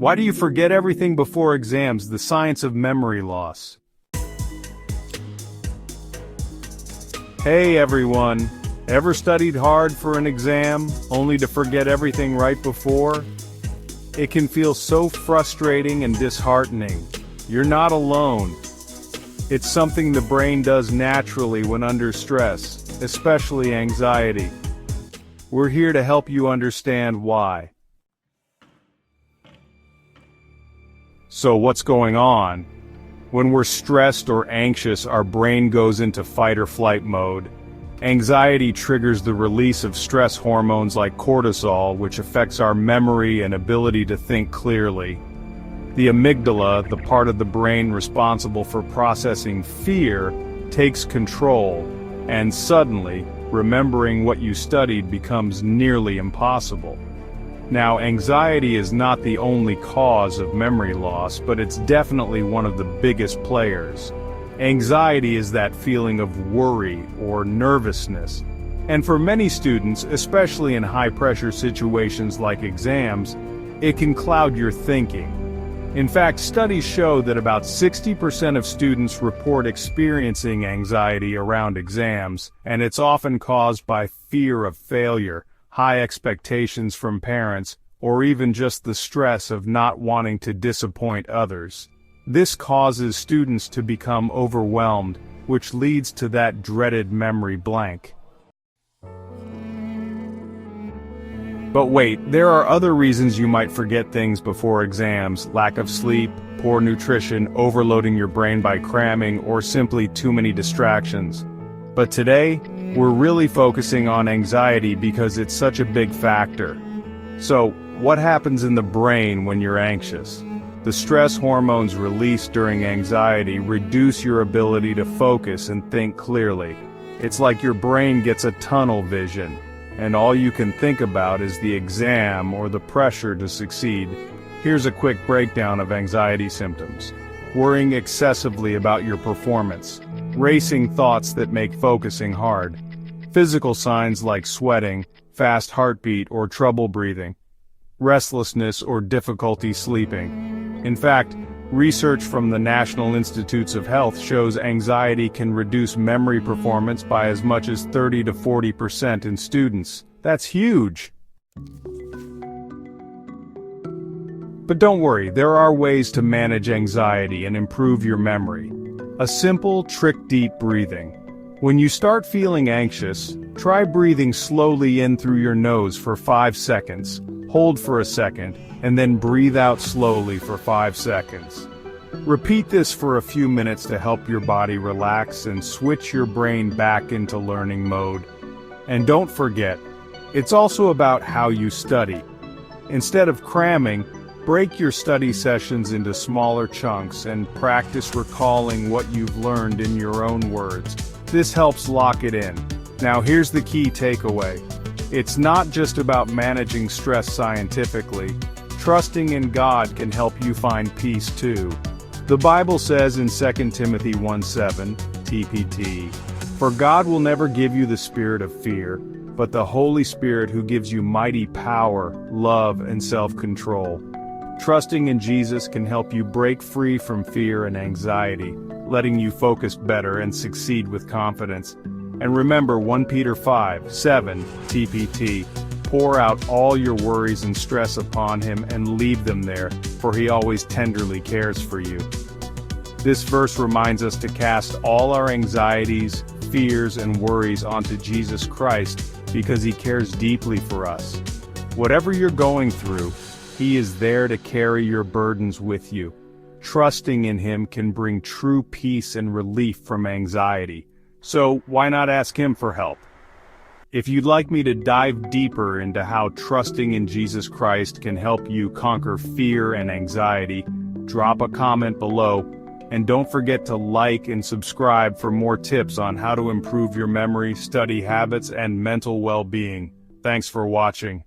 Why do you forget everything before exams? The science of memory loss. Hey everyone, ever studied hard for an exam, only to forget everything right before? It can feel so frustrating and disheartening. You're not alone. It's something the brain does naturally when under stress, especially anxiety. We're here to help you understand why. So what's going on? When we're stressed or anxious, our brain goes into fight or flight mode. Anxiety triggers the release of stress hormones like cortisol, which affects our memory and ability to think clearly. The amygdala, the part of the brain responsible for processing fear, takes control, and suddenly, remembering what you studied becomes nearly impossible. Now, anxiety is not the only cause of memory loss, but it's definitely one of the biggest players. Anxiety is that feeling of worry or nervousness. And for many students, especially in high-pressure situations like exams, it can cloud your thinking. In fact, studies show that about 60% of students report experiencing anxiety around exams, and it's often caused by fear of failure, high expectations from parents, or even just the stress of not wanting to disappoint others. This causes students to become overwhelmed, which leads to that dreaded memory blank. But wait, there are other reasons you might forget things before exams: lack of sleep, poor nutrition, overloading your brain by cramming, or simply too many distractions. But today, we're really focusing on anxiety because it's such a big factor. So, what happens in the brain when you're anxious? The stress hormones released during anxiety reduce your ability to focus and think clearly. It's like your brain gets a tunnel vision, and all you can think about is the exam or the pressure to succeed. Here's a quick breakdown of anxiety symptoms. Worrying excessively about your performance. Racing thoughts that make focusing hard. Physical signs like sweating, fast heartbeat, or trouble breathing. Restlessness or difficulty sleeping. In fact, research from the National Institutes of Health shows anxiety can reduce memory performance by as much as 30 to 40% in students. That's huge! But don't worry, there are ways to manage anxiety and improve your memory. A simple trick: deep breathing. When you start feeling anxious, try breathing slowly in through your nose for 5 seconds, hold for a second, and then breathe out slowly for 5 seconds. Repeat this for a few minutes to help your body relax and switch your brain back into learning mode. And don't forget, it's also about how you study. Instead of cramming, break your study sessions into smaller chunks and practice recalling what you've learned in your own words. This helps lock it in. Now here's the key takeaway. It's not just about managing stress scientifically. Trusting in God can help you find peace too. The Bible says in 2 Timothy 1:7, TPT, "For God will never give you the spirit of fear, but the Holy Spirit who gives you mighty power, love, and self-control." Trusting in Jesus can help you break free from fear and anxiety, letting you focus better and succeed with confidence. And remember 1 Peter 5:7, TPT, "Pour out all your worries and stress upon him and leave them there, for he always tenderly cares for you." This verse reminds us to cast all our anxieties, fears, and worries onto Jesus Christ because he cares deeply for us. Whatever you're going through, he is there to carry your burdens with you. Trusting in him can bring true peace and relief from anxiety. So why not ask him for help? If you'd like me to dive deeper into how trusting in Jesus Christ can help you conquer fear and anxiety, drop a comment below, and don't forget to like and subscribe for more tips on how to improve your memory, study habits, and mental well-being. Thanks for watching.